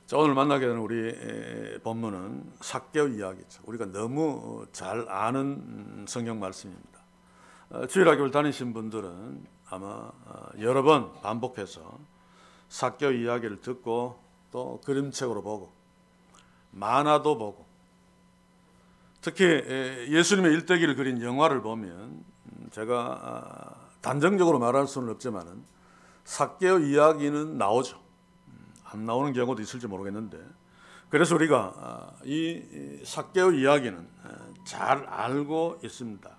자, 오늘 만나게 되는 우리 본문은 삭개오 이야기죠. 우리가 너무 잘 아는 성경 말씀입니다. 주일학교를 다니신 분들은 아마 여러 번 반복해서 삭개오 이야기를 듣고 또 그림책으로 보고 만화도 보고 특히 예수님의 일대기를 그린 영화를 보면 제가 단정적으로 말할 수는 없지만은 삭개오 이야기는 나오죠. 안 나오는 경우도 있을지 모르겠는데, 그래서 우리가 이 삭개오 이야기는 잘 알고 있습니다.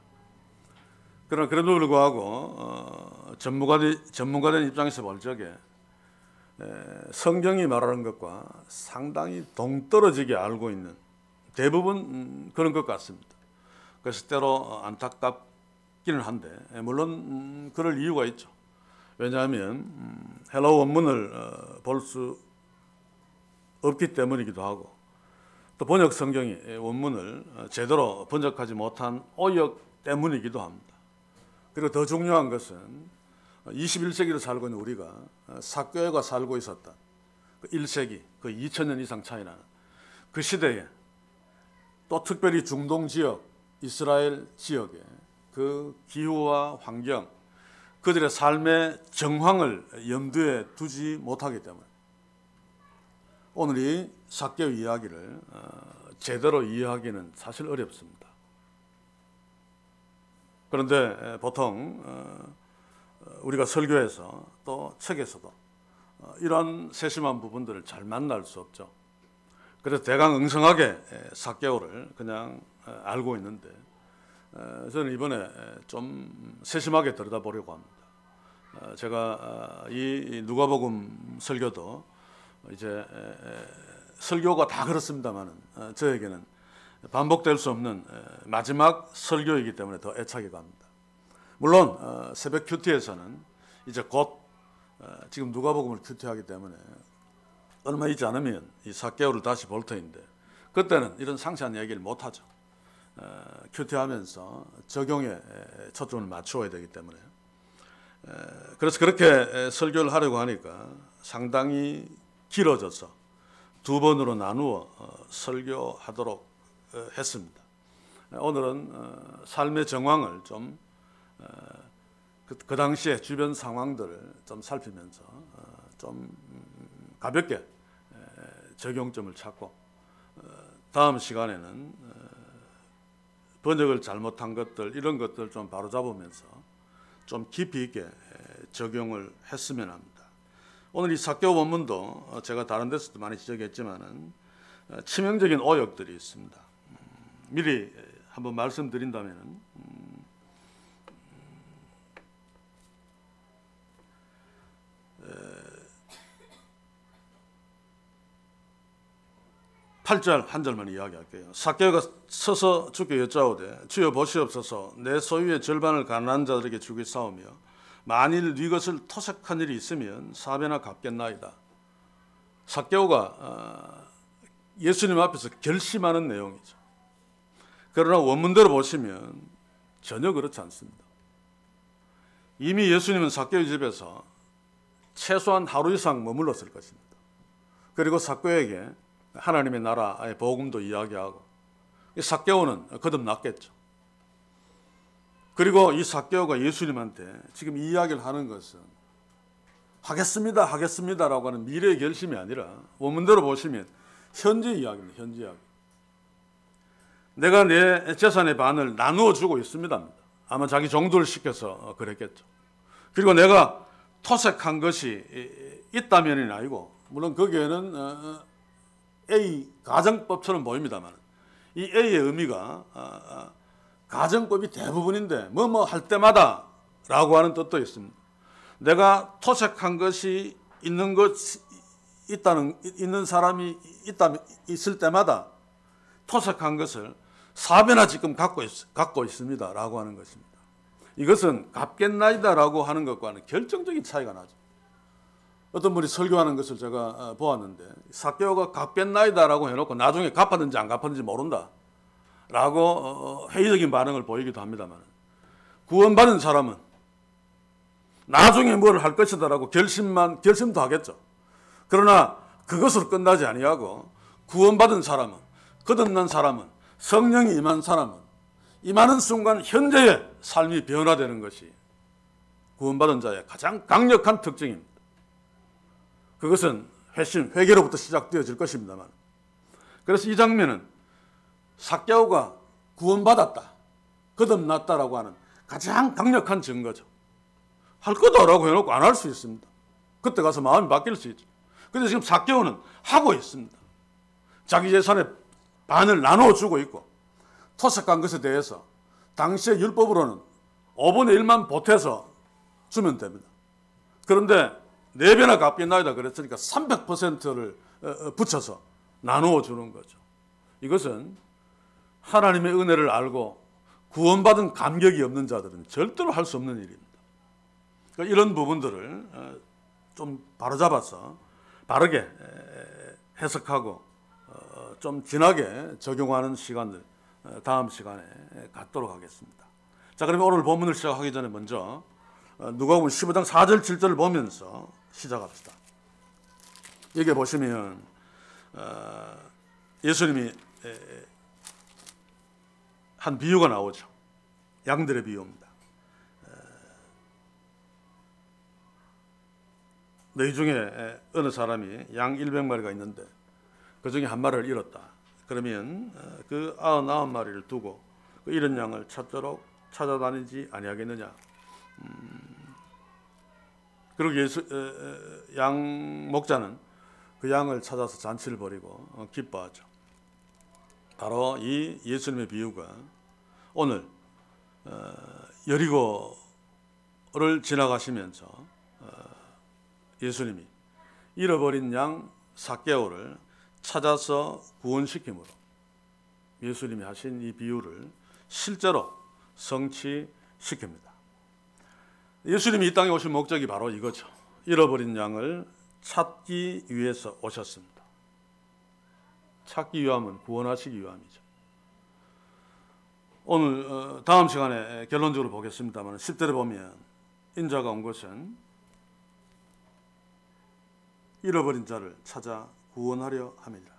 그러나 그럼에도 불구하고 전문가된 입장에서 볼 적에 성경이 말하는 것과 상당히 동떨어지게 알고 있는 대부분 그런 것 같습니다. 그래서 때로 안타깝기는 한데 물론 그럴 이유가 있죠. 왜냐하면 헬라어 원문을 볼 수 없기 때문이기도 하고 또 번역 성경이 원문을 제대로 번역하지 못한 오역 때문이기도 합니다. 그리고 더 중요한 것은 21세기를 살고 있는 우리가 삭개오가 살고 있었던 1세기, 그 2000년 이상 차이 나는 그 시대에 또 특별히 중동 지역, 이스라엘 지역의 그 기후와 환경, 그들의 삶의 정황을 염두에 두지 못하기 때문에 오늘 이 삭개오 이야기를 제대로 이해하기는 사실 어렵습니다. 그런데 보통 우리가 설교에서 또 책에서도 이런 세심한 부분들을 잘 만날 수 없죠. 그래서 대강응성하게 삭개오를 그냥 알고 있는데 저는 이번에 좀 세심하게 들여다보려고 합니다. 제가 이 누가복음 설교도 이제 설교가 다 그렇습니다만은 저에게는 반복될 수 없는 마지막 설교이기 때문에 더 애착이 갑니다. 물론 새벽 큐티에서는 이제 곧 지금 누가복음을 큐티하기 때문에 얼마 있지 않으면 이 삭개오를 다시 볼 터인데 그때는 이런 상세한 얘기를 못하죠. 큐티하면서 적용에 초점을 맞추어야 되기 때문에 그래서 그렇게 설교를 하려고 하니까 상당히 길어져서 두 번으로 나누어 설교하도록 했습니다. 오늘은 삶의 정황을 좀 그 당시의 주변 상황들을 좀 살피면서 좀 가볍게 적용점을 찾고 다음 시간에는 번역을 잘못한 것들 이런 것들 좀 바로잡으면서 좀 깊이 있게 적용을 했으면 합니다. 오늘 이 삭개오 본문도 제가 다른 데서도 많이 지적했지만은 치명적인 오역들이 있습니다. 미리 한번 말씀드린다면은 8절 한 절만 이야기할게요. 삭개오가 서서 주께 여짜오되 주여 보시옵소서 내 소유의 절반을 가난한 자들에게 주겠사오며 만일 네 것을 토색한 일이 있으면 4배나 갚겠나이다. 삭개오가 예수님 앞에서 결심하는 내용이죠. 그러나 원문대로 보시면 전혀 그렇지 않습니다. 이미 예수님은 삭개오 집에서 최소한 하루 이상 머물렀을 것입니다. 그리고 삭개오에게 하나님의 나라의 복음도 이야기하고 삭개오는 거듭났겠죠. 그리고 이 삭개오가 예수님한테 지금 이 이야기를 하는 것은 하겠습니다라고 하는 미래의 결심이 아니라 원문대로 보시면 현재 이야기입니다. 현재 이야기. 내가 내 재산의 반을 나누어 주고 있습니다. 아마 자기 정도를 시켜서 그랬겠죠. 그리고 내가 토색한 것이 있다면이 아니고 물론 거기에는 A 가정법처럼 보입니다만 이 A의 의미가 가정법이 대부분인데 뭐뭐 할 때마다 라고 하는 뜻도 있습니다. 내가 토색한 것이 있는 사람이 있을 때마다 토색한 것을 4배나 지금 갖고 있습니다 라고 하는 것입니다. 이것은 갚겠나이다 라고 하는 것과는 결정적인 차이가 나죠. 어떤 분이 설교하는 것을 제가 보았는데 삭개오가 갚겠나이다 라고 해놓고 나중에 갚았는지 안 갚았는지 모른다 라고 회의적인 반응을 보이기도 합니다만 구원받은 사람은 나중에 뭘 할 것이다 라고 결심도 하겠죠. 그러나 그것으로 끝나지 아니하고 구원받은 사람은, 거듭난 사람은, 성령이 임한 사람은 임하는 순간 현재의 삶이 변화되는 것이 구원받은 자의 가장 강력한 특징입니다. 그것은 회심, 회개로부터 시작되어질 것입니다만, 그래서 이 장면은 삭개오가 구원받았다, 거듭났다라고 하는 가장 강력한 증거죠. 할 거다 라고 해놓고 안 할 수 있습니다. 그때 가서 마음이 바뀔 수 있죠. 근데 지금 삭개오는 하고 있습니다. 자기 재산의 반을 나누어 주고 있고, 토색한 것에 대해서 당시의 율법으로는 5분의 1만 보태서 주면 됩니다. 그런데 4배나 갚겠나이다 그랬으니까 300%를 붙여서 나누어 주는 거죠. 이것은 하나님의 은혜를 알고 구원받은 감격이 없는 자들은 절대로 할 수 없는 일입니다. 그러니까 이런 부분들을 좀 바로잡아서 바르게 해석하고 좀 진하게 적용하는 시간을 다음 시간에 갖도록 하겠습니다. 자, 그러면 오늘 본문을 시작하기 전에 먼저 누가복음 15장 4절 7절을 보면서 시작합시다. 여기 보시면 예수님이 한 비유가 나오죠. 양들의 비유입니다. 너희 중에 어느 사람이 양 100마리가 있는데 그 중에 한 마리를 잃었다. 그러면 그 99마리를 두고 그 잃은 양을 찾도록 찾아다니지 아니하겠느냐. 그리고 양 목자는 그 양을 찾아서 잔치를 벌이고 기뻐하죠. 바로 이 예수님의 비유가 오늘 여리고를 지나가시면서 예수님이 잃어버린 양 삭개오를 찾아서 구원시킴으로 예수님이 하신 이 비유를 실제로 성취시킵니다. 예수님이 이 땅에 오신 목적이 바로 이거죠. 잃어버린 양을 찾기 위해서 오셨습니다. 찾기 위함은 구원하시기 위함이죠. 오늘 다음 시간에 결론적으로 보겠습니다만 10절에 보면 인자가 온 것은 잃어버린 자를 찾아 구원하려 함이니라.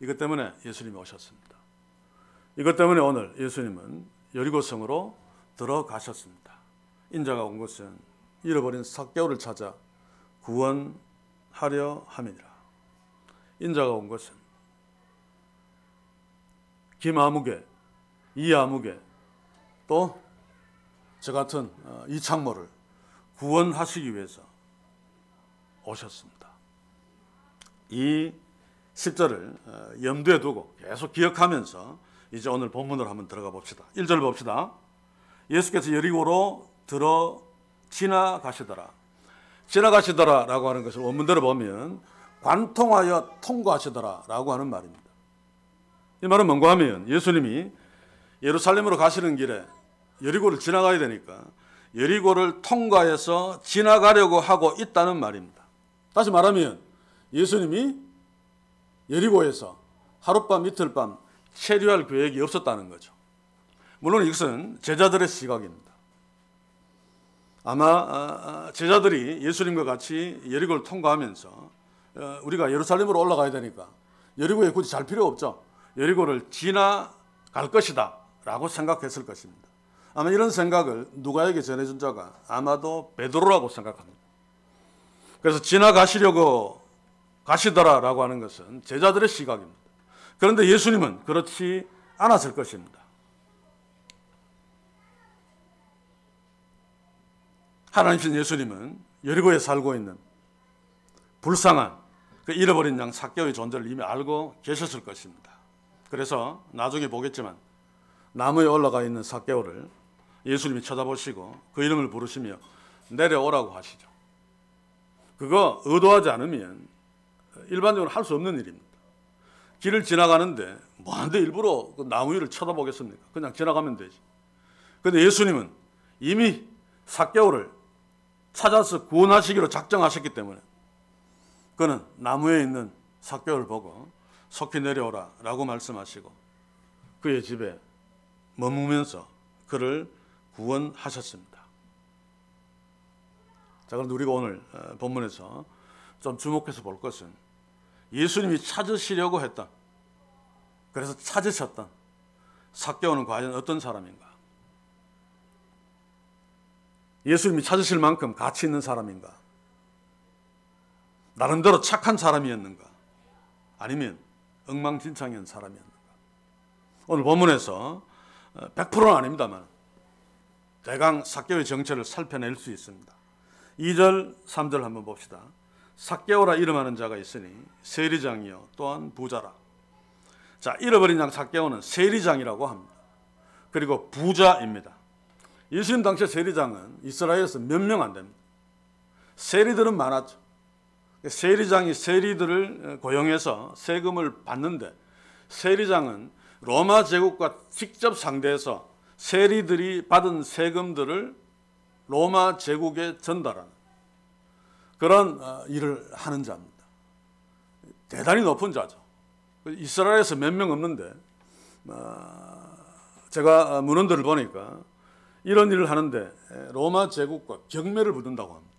이것 때문에 예수님이 오셨습니다. 이것 때문에 오늘 예수님은 여리고성으로 들어가셨습니다. 인자가 온 것은 잃어버린 삭개오를 찾아 구원하려 함이니라. 인자가 온 것은 김아무개, 이아무개, 또 저 같은 이창모를 구원하시기 위해서 오셨습니다. 이 10절을 염두에 두고 계속 기억하면서 이제 오늘 본문으로 한번 들어가 봅시다. 1절 봅시다. 예수께서 여리고로 지나가시더라. 지나가시더라라고 하는 것을 원문대로 보면 관통하여 통과하시더라라고 하는 말입니다. 이 말은 뭔가 하면 예수님이 예루살렘으로 가시는 길에 여리고를 지나가야 되니까 여리고를 통과해서 지나가려고 하고 있다는 말입니다. 다시 말하면 예수님이 여리고에서 하룻밤 이틀밤 체류할 계획이 없었다는 거죠. 물론 이것은 제자들의 시각입니다. 아마 제자들이 예수님과 같이 여리고를 통과하면서 우리가 예루살렘으로 올라가야 되니까 여리고에 굳이 잘 필요 없죠. 여리고를 지나갈 것이다 라고 생각했을 것입니다. 아마 이런 생각을 누가에게 전해준 자가 아마도 베드로라고 생각합니다. 그래서 지나가시려고 가시더라라고 하는 것은 제자들의 시각입니다. 그런데 예수님은 그렇지 않았을 것입니다. 하나님이신 예수님은 여리고에 살고 있는 불쌍한 그 잃어버린 양 삭개오의 존재를 이미 알고 계셨을 것입니다. 그래서 나중에 보겠지만 나무에 올라가 있는 삭개오를 예수님이 쳐다보시고 그 이름을 부르시며 내려오라고 하시죠. 그거 의도하지 않으면 일반적으로 할 수 없는 일입니다. 길을 지나가는데 뭐한데 일부러 그 나무 위를 쳐다보겠습니까? 그냥 지나가면 되지. 그런데 예수님은 이미 삭개오를 찾아서 구원하시기로 작정하셨기 때문에 그는 나무에 있는 삭개오를 보고 속히 내려오라 라고 말씀하시고 그의 집에 머무면서 그를 구원하셨습니다. 자, 그런데 우리가 오늘 본문에서 좀 주목해서 볼 것은 예수님이 찾으시려고 했던, 그래서 찾으셨던 삭개오는 과연 어떤 사람인가? 예수님이 찾으실 만큼 가치 있는 사람인가? 나름대로 착한 사람이었는가? 아니면 엉망진창인 사람이었는가? 오늘 본문에서 100%는 아닙니다만 대강 삭개오의 정체를 살펴낼 수 있습니다. 2절, 3절 한번 봅시다. 삭개오라 이름하는 자가 있으니 세리장이요 또한 부자라. 자, 잃어버린 양 삭개오는 세리장이라고 합니다. 그리고 부자입니다. 예수님 당시 세리장은 이스라엘에서 몇 명 안 됩니다. 세리들은 많았죠. 세리장이 세리들을 고용해서 세금을 받는데, 세리장은 로마 제국과 직접 상대해서 세리들이 받은 세금들을 로마 제국에 전달하는 그런 일을 하는 자입니다. 대단히 높은 자죠. 이스라엘에서 몇 명 없는데, 제가 문헌들을 보니까 이런 일을 하는데 로마 제국과 경매를 붙는다고 합니다.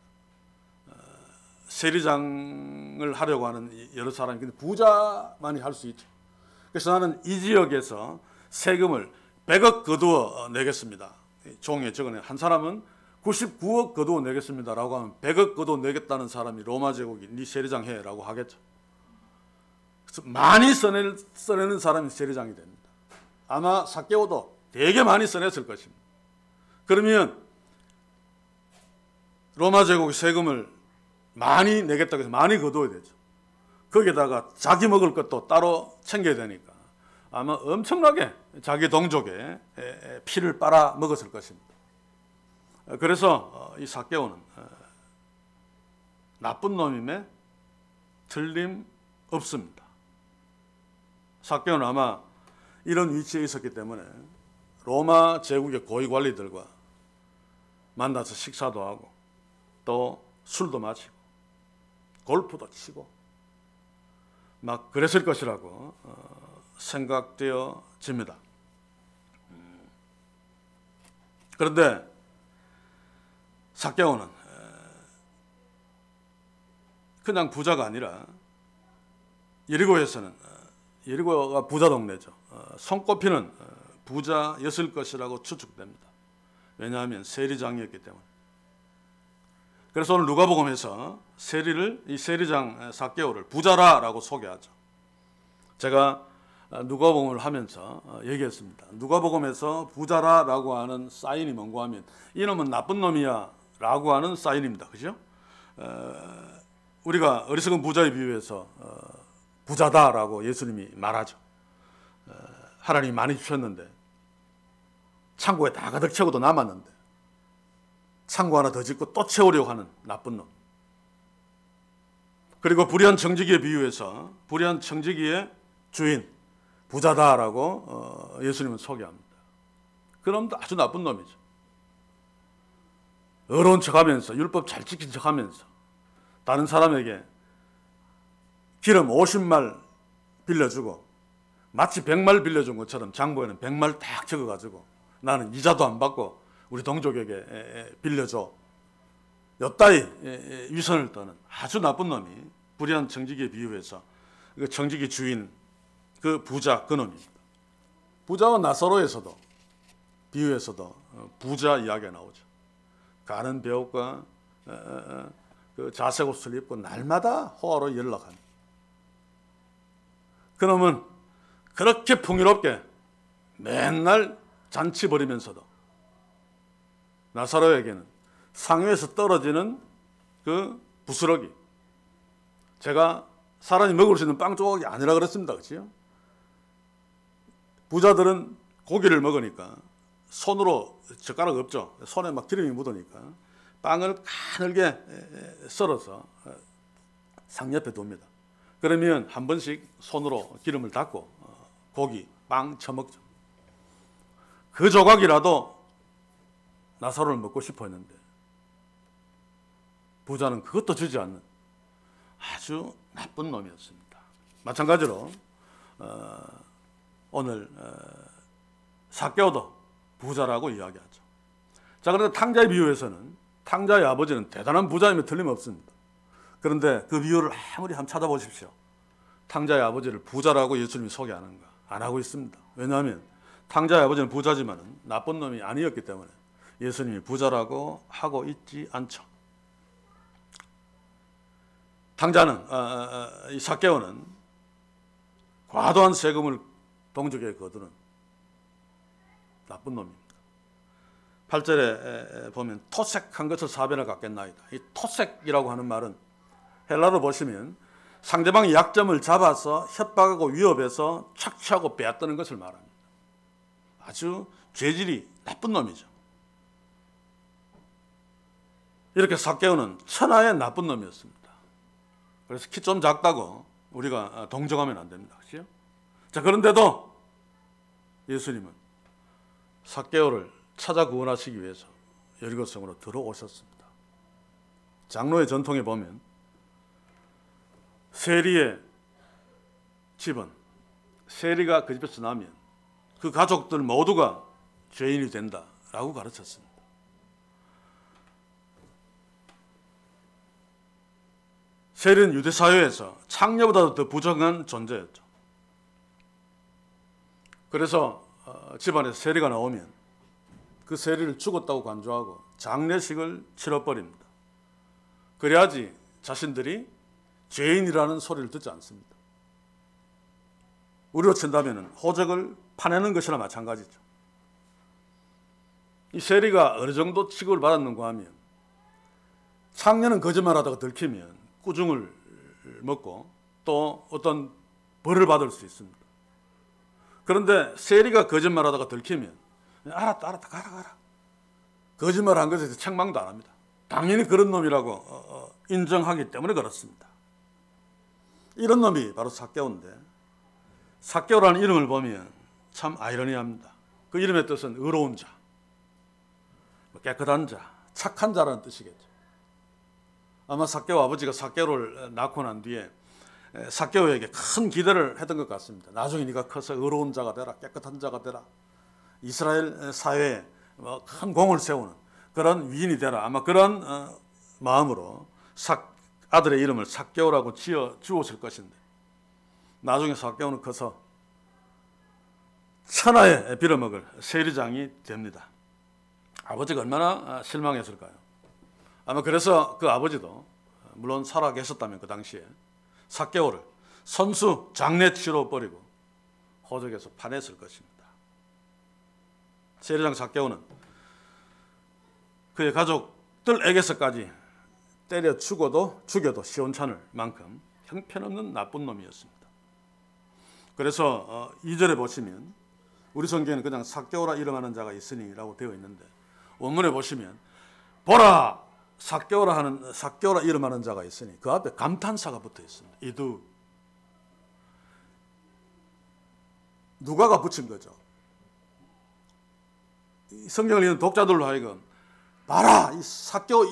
세리장을 하려고 하는 여러 사람이, 근데 부자만이 할 수 있죠. 그래서 나는 이 지역에서 세금을 100억 거두어 내겠습니다. 종이에 적어내. 한 사람은 99억 거두어 내겠습니다라고 하면 100억 거두어 내겠다는 사람이 로마 제국이 네 세리장 해라고 하겠죠. 그래서 많이 써내는 사람이 세리장이 됩니다. 아마 삭개오도 되게 많이 써냈을 것입니다. 그러면 로마 제국이 세금을 많이 내겠다고 해서 많이 거두어야 되죠. 거기다가 자기 먹을 것도 따로 챙겨야 되니까 아마 엄청나게 자기 동족의 피를 빨아 먹었을 것입니다. 그래서 이 삭개오는 나쁜 놈임에 틀림없습니다. 삭개오는 아마 이런 위치에 있었기 때문에 로마 제국의 고위 관리들과 만나서 식사도 하고 또 술도 마시고 골프도 치고 막 그랬을 것이라고 생각되어집니다. 그런데 삭개오는 그냥 부자가 아니라 예리고에서는, 예리고가 부자 동네죠. 손꼽히는 부자였을 것이라고 추측됩니다. 왜냐하면 세리장이었기 때문에. 그래서 오늘 누가복음에서 이 세리장 삭개오를 부자라라고 소개하죠. 제가 누가복음을 하면서 얘기했습니다. 누가복음에서 부자라라고 하는 사인이 뭔가 하면 이놈은 나쁜 놈이야 라고 하는 사인입니다. 그죠? 우리가 어리석은 부자에 비유해서 부자다라고 예수님이 말하죠. 하나님이 많이 주셨는데 창고에 다 가득 채워도 남았는데 창고 하나 더 짓고 또 채우려고 하는 나쁜 놈. 그리고 불의한 청지기에 비유해서 불의한 청지기의 주인 부자다라고 예수님은 소개합니다. 그놈도 아주 나쁜 놈이죠. 어려운 척하면서 율법 잘 지킨 척하면서 다른 사람에게 기름 50말 빌려주고 마치 100말 빌려준 것처럼 장부에는 100말 딱 적어가지고 나는 이자도 안 받고 우리 동족에게 빌려줘. 여따위 위선을 떠는 아주 나쁜 놈이 불의한 청지기에 비유해서 그 청지기 주인 그 부자 그놈입니다. 부자와 나사로에서도 비유에서도 부자 이야기가 나오죠. 가는 배옷과 그 자색 옷을 입고 날마다 호화로 연락하는 그놈은 그렇게 풍요롭게 맨날 잔치 벌이면서도 나사로에게는 상위에서 떨어지는 그 부스러기, 제가 사람이 먹을 수 있는 빵 조각이 아니라 그랬습니다. 그렇죠? 부자들은 고기를 먹으니까 손으로, 젓가락 없죠. 손에 막 기름이 묻으니까 빵을 가늘게 썰어서 상 옆에 둡니다. 그러면 한 번씩 손으로 기름을 닦고 고기, 빵 처먹죠. 그 조각이라도 나사로를 먹고 싶어 했는데 부자는 그것도 주지 않는 아주 나쁜 놈이었습니다. 마찬가지로 오늘 삭개오도 부자라고 이야기하죠. 자, 그런데 탕자의 비유에서는 탕자의 아버지는 대단한 부자이면 틀림없습니다. 그런데 그 비유를 아무리 한번 찾아보십시오. 탕자의 아버지를 부자라고 예수님이 소개하는가? 안 하고 있습니다. 왜냐하면 탕자의 아버지는 부자지만 나쁜 놈이 아니었기 때문에 예수님이 부자라고 하고 있지 않죠. 탕자는 이 삭개오는 과도한 세금을 동족에게 거두는 나쁜 놈입니다. 8절에 보면 토색한 것을 사변을 갖겠나이다. 이 토색이라고 하는 말은 헬라로 보시면 상대방의 약점을 잡아서 협박하고 위협해서 착취하고 빼앗는 것을 말합니다. 아주 죄질이 나쁜 놈이죠. 이렇게 삭개오는 천하의 나쁜 놈이었습니다. 그래서 키 좀 작다고 우리가 동정하면 안 됩니다. 그렇죠? 자, 그런데도 예수님은 삭개오를 찾아 구원하시기 위해서 여리고성으로 들어오셨습니다. 장로의 전통에 보면 세리의 집은 세리가 그 집에서 나면 그 가족들 모두가 죄인이 된다라고 가르쳤습니다. 세리는 유대 사회에서 창녀보다도 더 부정한 존재였죠. 그래서 집안에서 세리가 나오면 그 세리를 죽었다고 간주하고 장례식을 치러버립니다. 그래야지 자신들이 죄인이라는 소리를 듣지 않습니다. 우리로 친다면 호적을 파내는 것이나 마찬가지죠. 이 세리가 어느 정도 취급을 받았는가 하면 창녀는 거짓말하다가 들키면 꾸중을 먹고 또 어떤 벌을 받을 수 있습니다. 그런데 세리가 거짓말하다가 들키면 알았다 가라 거짓말한 것에 대해서 책망도 안 합니다. 당연히 그런 놈이라고 인정하기 때문에 그렇습니다. 이런 놈이 바로 삭개오인데 삭개오라는 이름을 보면 참 아이러니합니다. 그 이름의 뜻은 의로운 자, 깨끗한 자, 착한 자라는 뜻이겠죠. 아마 삭개오 아버지가 삭개오를 낳고 난 뒤에 삭개오에게 큰 기대를 했던 것 같습니다. 나중에 네가 커서 의로운 자가 되라, 깨끗한 자가 되라, 이스라엘 사회에 큰 공을 세우는 그런 위인이 되라. 아마 그런 마음으로 아들의 이름을 삭개오라고 지었을 것인데 나중에 삭개오는 커서 천하에 빌어먹을 세리장이 됩니다. 아버지가 얼마나 실망했을까요? 아마 그래서 그 아버지도 물론 살아 계셨다면 그 당시에 삭개오를 선수 장례치로 버리고 호적에서 파냈을 것입니다. 세리장 삭개오는 그의 가족들에게서까지 때려 죽여도 시원찮을 만큼 형편없는 나쁜 놈이었습니다. 그래서 2절에 보시면 우리 성경에는 그냥 삭개오라 이름하는 자가 있으니 라고 되어 있는데 원문에 보시면 보라 삭개오라 이름하는 자가 있으니 그 앞에 감탄사가 붙어 있습니다. 이두 누가가 붙인 거죠. 성경을 읽는 독자들로 하여금 봐라 이 삭개오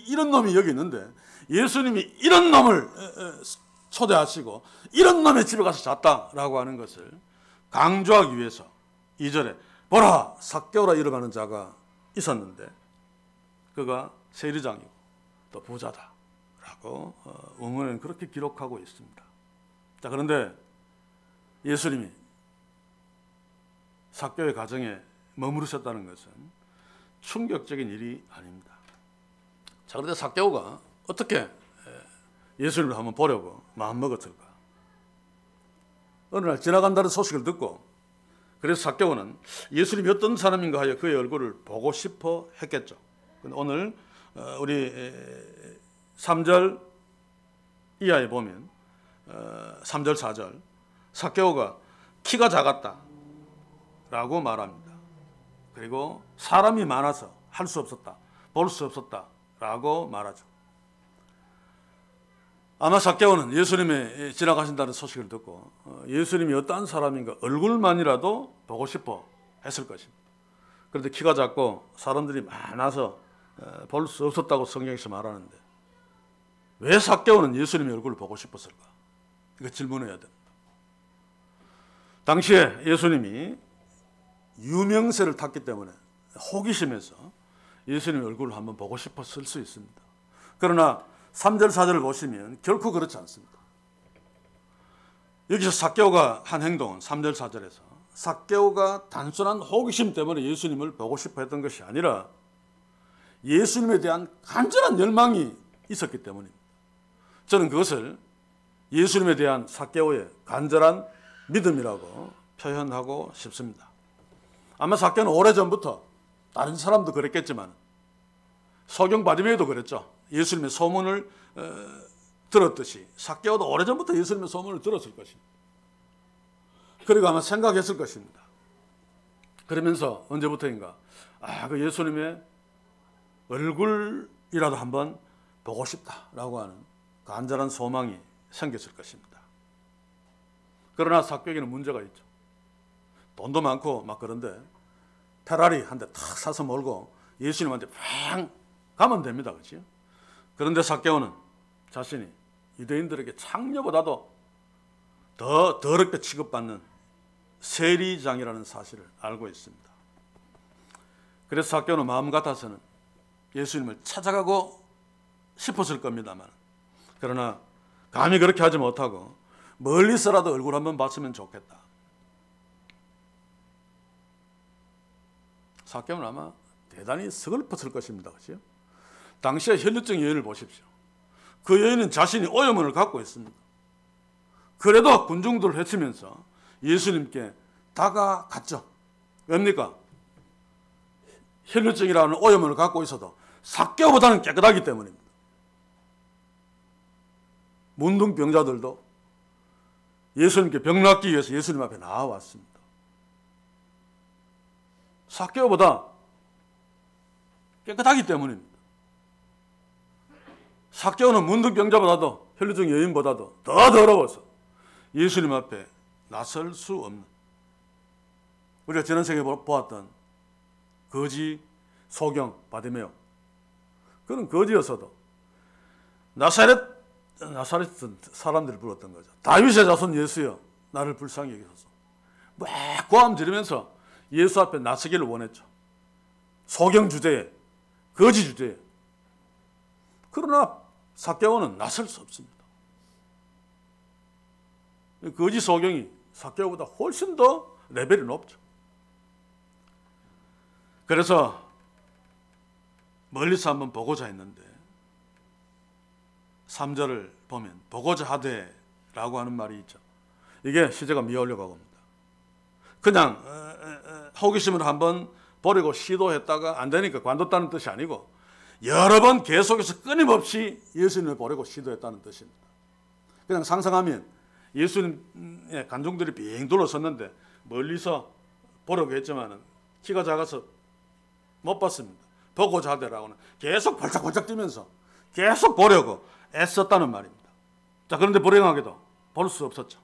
이런 놈이 여기 있는데 예수님이 이런 놈을 초대하시고 이런 놈의 집에 가서 잤다라고 하는 것을 강조하기 위해서 2절에 보라 삭개오라 이름하는 자가 있었는데 그가 세리장이고 또 부자다라고 원문에는 그렇게 기록하고 있습니다. 자, 그런데 예수님이 삭개오의 가정에 머무르셨다는 것은 충격적인 일이 아닙니다. 자, 그런데 삭개오가 어떻게 예수님을 한번 보려고 마음먹었을까? 어느 날 지나간다는 소식을 듣고 그래서 삭개오는 예수님이 어떤 사람인가 하여 그의 얼굴을 보고 싶어 했겠죠. 오늘 우리 3절 이하에 보면 3절 4절 삭개오가 키가 작았다 라고 말합니다. 그리고 사람이 많아서 할 수 없었다, 볼 수 없었다 라고 말하죠. 아마 삭개오는 예수님이 지나가신다는 소식을 듣고 예수님이 어떠한 사람인가 얼굴만이라도 보고 싶어 했을 것입니다. 그런데 키가 작고 사람들이 많아서 볼 수 없었다고 성경에서 말하는데 왜 삭개오는 예수님의 얼굴을 보고 싶었을까? 이거 질문해야 됩니다. 당시에 예수님이 유명세를 탔기 때문에 호기심에서 예수님의 얼굴을 한번 보고 싶었을 수 있습니다. 그러나 3절 4절을 보시면 결코 그렇지 않습니다. 여기서 삭개오가 한 행동은 3절 4절에서 삭개오가 단순한 호기심 때문에 예수님을 보고 싶어 했던 것이 아니라 예수님에 대한 간절한 열망이 있었기 때문입니다. 저는 그것을 예수님에 대한 삭개오의 간절한 믿음이라고 표현하고 싶습니다. 아마 삭개오는 오래전부터 다른 사람도 그랬겠지만 소경 바디메오도 그랬죠. 예수님의 소문을 들었듯이 삭개오도 오래전부터 예수님의 소문을 들었을 것입니다. 그리고 아마 생각했을 것입니다. 그러면서 언제부터인가 그 예수님의 얼굴이라도 한번 보고 싶다라고 하는 간절한 소망이 생겼을 것입니다. 그러나 삭개오에게는 문제가 있죠. 돈도 많고 막 그런데 페라리 한 대 탁 사서 몰고 예수님한테 팡 가면 됩니다. 그렇죠? 그런데 삭개오는 자신이 유대인들에게 창녀보다도 더 더럽게 취급받는 세리장이라는 사실을 알고 있습니다. 그래서 삭개오는 마음 같아서는 예수님을 찾아가고 싶었을 겁니다만 그러나 감히 그렇게 하지 못하고 멀리서라도 얼굴 한번 봤으면 좋겠다. 삭개오는 아마 대단히 서글펐을 것입니다. 그렇죠? 당시의 혈류증 여인을 보십시오. 그 여인은 자신이 오염을 갖고 있습니다. 그래도 군중들을 해치면서 예수님께 다가갔죠. 왜입니까? 혈류증이라는 오염을 갖고 있어도 삭개오보다는 깨끗하기 때문입니다. 문둥병자들도 예수님께 병 낫기 위해서 예수님 앞에 나와왔습니다. 삭개오보다 깨끗하기 때문입니다. 삭개오는 문둥병자보다도 혈류증 여인보다도 더 더러워서 예수님 앞에 나설 수 없는 우리가 지난 생에 보았던 거지 소경 바디메오 그는 거지였어도 나사렛 사람들이 불렀던 거죠. 다윗의 자손 예수여 나를 불쌍히 여기소서. 막 고함 지르면서 예수 앞에 나서기를 원했죠. 소경 주제에 거지 주제에. 그러나 삭개오는 나설 수 없습니다. 거지 소경이 삭개오보다 훨씬 더 레벨이 높죠. 그래서 멀리서 한번 보고자 했는데 3절을 보면 보고자 하되라고 하는 말이 있죠. 이게 시제가 미어올려가고 옵니다. 그냥 호기심을 한번 버리고 시도했다가 안 되니까 관뒀다는 뜻이 아니고 여러 번 계속해서 끊임없이 예수님을 보려고 시도했다는 뜻입니다. 그냥 상상하면 예수님의 관중들이 빙 둘러섰는데 멀리서 보려고 했지만 키가 작아서 못 봤습니다. 보고자 하되라고는 계속 발짝발짝 뛰면서 계속 보려고 애썼다는 말입니다. 자, 그런데 불행하게도 볼 수 없었죠.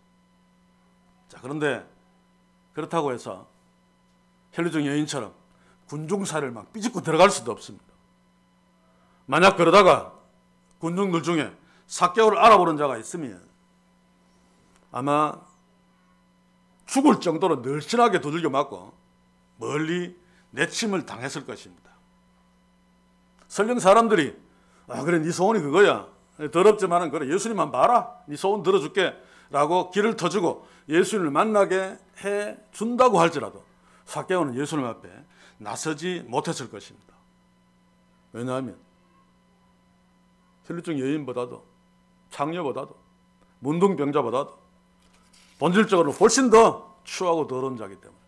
자, 그런데 그렇다고 해서 혈류증 여인처럼 군중사를 막 삐집고 들어갈 수도 없습니다. 만약 그러다가 군중들 중에 삭개오를 알아보는 자가 있으면 아마 죽을 정도로 늘씬하게 두들겨 맞고 멀리 내침을 당했을 것입니다. 설령 사람들이 그래 네 소원이 그거야. 더럽지만은 그래 예수님만 봐라. 네 소원 들어줄게 라고 길을 터주고 예수님을 만나게 해준다고 할지라도 삭개오는 예수님 앞에 나서지 못했을 것입니다. 왜냐하면 혈류증 여인보다도 창녀보다도 문둥병자보다도 본질적으로 훨씬 더 추하고 더러운 자이기 때문에.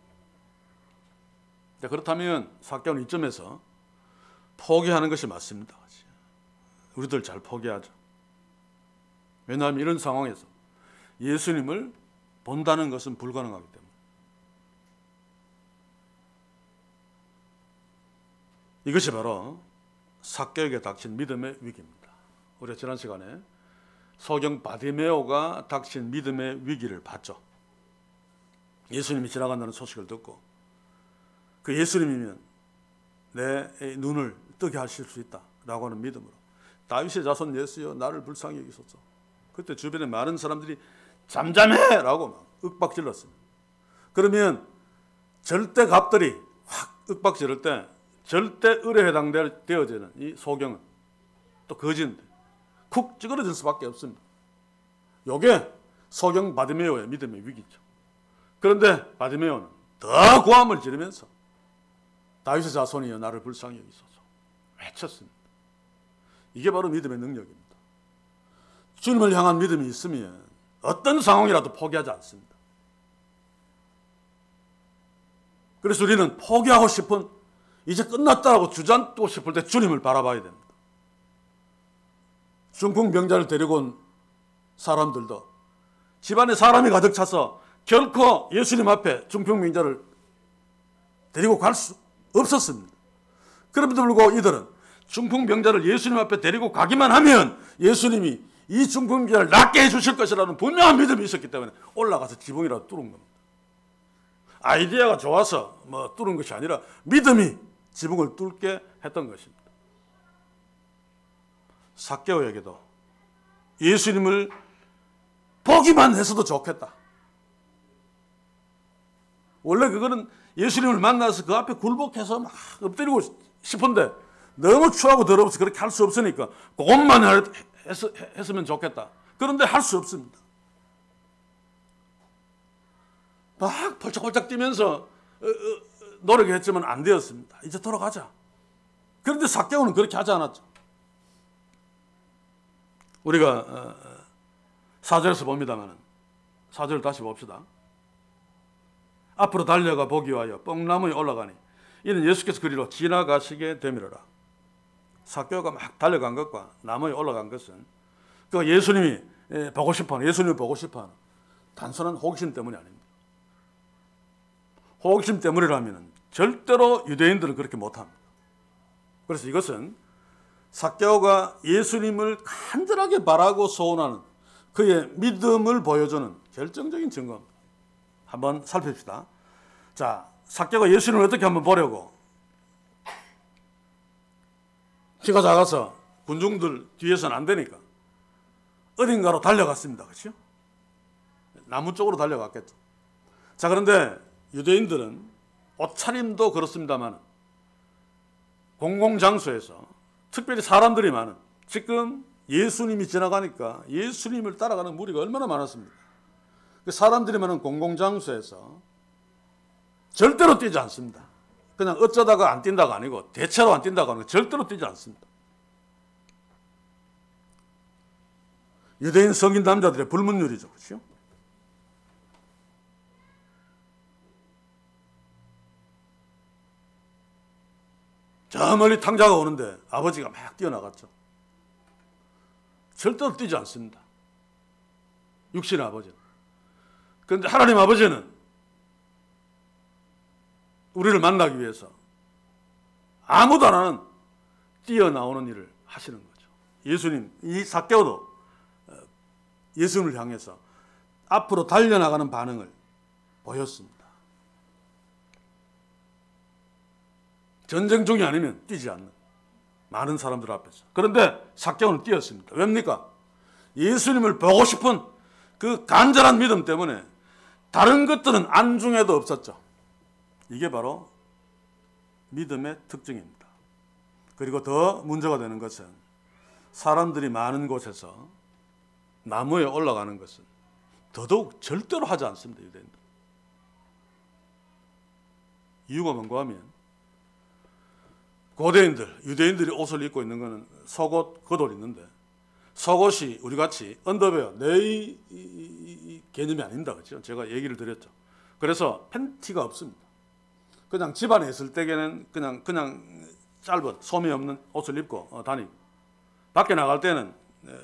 그렇다면 삭개오는 이점에서 포기하는 것이 맞습니다. 우리들 잘 포기하죠. 왜냐하면 이런 상황에서 예수님을 본다는 것은 불가능하기 때문에. 이것이 바로 삭개오에게 닥친 믿음의 위기입니다. 우리가 지난 시간에 소경 바디메오가 닥친 믿음의 위기를 봤죠. 예수님이 지나간다는 소식을 듣고 그 예수님이면 내 눈을 뜨게 하실 수 있다라고 하는 믿음으로 다윗의 자손 예수여 나를 불쌍히 여기소서. 그때 주변에 많은 사람들이 잠잠해라고 막 윽박질렀습니다. 그러면 절대 갑들이 확 윽박지를 때 절대 을에 해당되어지는 이 소경은 또 거지인데 쿡 찌그러질 수밖에 없습니다. 요게 소경 바디메오의 믿음의 위기죠. 그런데 바디메오는 더 고함을 지르면서 다윗의 자손이여 나를 불쌍히 여기소서 외쳤습니다. 이게 바로 믿음의 능력입니다. 주님을 향한 믿음이 있으면 어떤 상황이라도 포기하지 않습니다. 그래서 우리는 포기하고 싶은, 이제 끝났다라고 주저앉고 싶을 때 주님을 바라봐야 됩니다. 중풍병자를 데리고 온 사람들도 집안에 사람이 가득 차서 결코 예수님 앞에 중풍병자를 데리고 갈 수 없었습니다. 그럼에도 불구하고 이들은 중풍병자를 예수님 앞에 데리고 가기만 하면 예수님이 이 중풍병자를 낫게 해주실 것이라는 분명한 믿음이 있었기 때문에 올라가서 지붕이라도 뚫은 겁니다. 아이디어가 좋아서 뚫은 것이 아니라 믿음이 지붕을 뚫게 했던 것입니다. 삭개오에게도 예수님을 보기만 해서도 좋겠다. 원래 그거는 예수님을 만나서 그 앞에 굴복해서 막 엎드리고 싶은데 너무 추하고 더러워서 그렇게 할 수 없으니까 그것만 했으면 좋겠다. 그런데 할 수 없습니다. 막 펄쩍펄쩍 뛰면서 노력했지만 안 되었습니다. 이제 돌아가자. 그런데 삭개오는 그렇게 하지 않았죠. 우리가 4절에서 봅니다만 4절 다시 봅시다. 앞으로 달려가 보기 위하여 뽕나무에 올라가니 이는 예수께서 그리로 지나가시게 되밀어라. 삭개오가 막 달려간 것과 나무에 올라간 것은 그 예수님이 보고 싶어하는, 예수님을 보고 싶어하는 단순한 호기심 때문이 아닙니다. 호기심 때문이라면 절대로 유대인들은 그렇게 못합니다. 그래서 이것은 삭개오가 예수님을 간절하게 바라고 소원하는 그의 믿음을 보여주는 결정적인 증거입니다. 한번 살펴봅시다. 자, 삭개오가 예수님을 어떻게 한번 보려고 키가 작아서 군중들 뒤에서는 안 되니까 어딘가로 달려갔습니다. 그렇죠? 나무 쪽으로 달려갔겠죠. 자, 그런데 유대인들은 옷차림도 그렇습니다만 공공장소에서 특별히 사람들이 많은, 지금 예수님이 지나가니까 예수님을 따라가는 무리가 얼마나 많았습니까? 그 사람들이 많은 공공장소에서 절대로 뛰지 않습니다. 그냥 어쩌다가 안 뛴다가 아니고 대체로 안 뛴다가 아니고 절대로 뛰지 않습니다. 유대인 성인 남자들의 불문율이죠. 그렇죠? 저 멀리 탕자가 오는데 아버지가 막 뛰어나갔죠. 절대로 뛰지 않습니다. 육신의 아버지는. 그런데 하나님 아버지는 우리를 만나기 위해서 아무도 안 하는 뛰어나오는 일을 하시는 거죠. 예수님, 이 삭개오도 예수님을 향해서 앞으로 달려나가는 반응을 보였습니다. 전쟁 중이 아니면 뛰지 않는 많은 사람들 앞에서. 그런데 삭개오는 뛰었습니다. 왜입니까? 예수님을 보고 싶은 그 간절한 믿음 때문에 다른 것들은 안중에도 없었죠. 이게 바로 믿음의 특징입니다. 그리고 더 문제가 되는 것은 사람들이 많은 곳에서 나무에 올라가는 것은 더더욱 절대로 하지 않습니다. 유대인들. 이유가 뭔가 하면 고대인들, 유대인들이 옷을 입고 있는 것은 속옷, 겉옷이 있는데 속옷이 우리같이 언더웨어, 내의 개념이 아닙니다. 그렇죠? 제가 얘기를 드렸죠. 그래서 팬티가 없습니다. 그냥 집안에 있을 때에는 그냥 짧은 소매 없는 옷을 입고 다니고 밖에 나갈 때는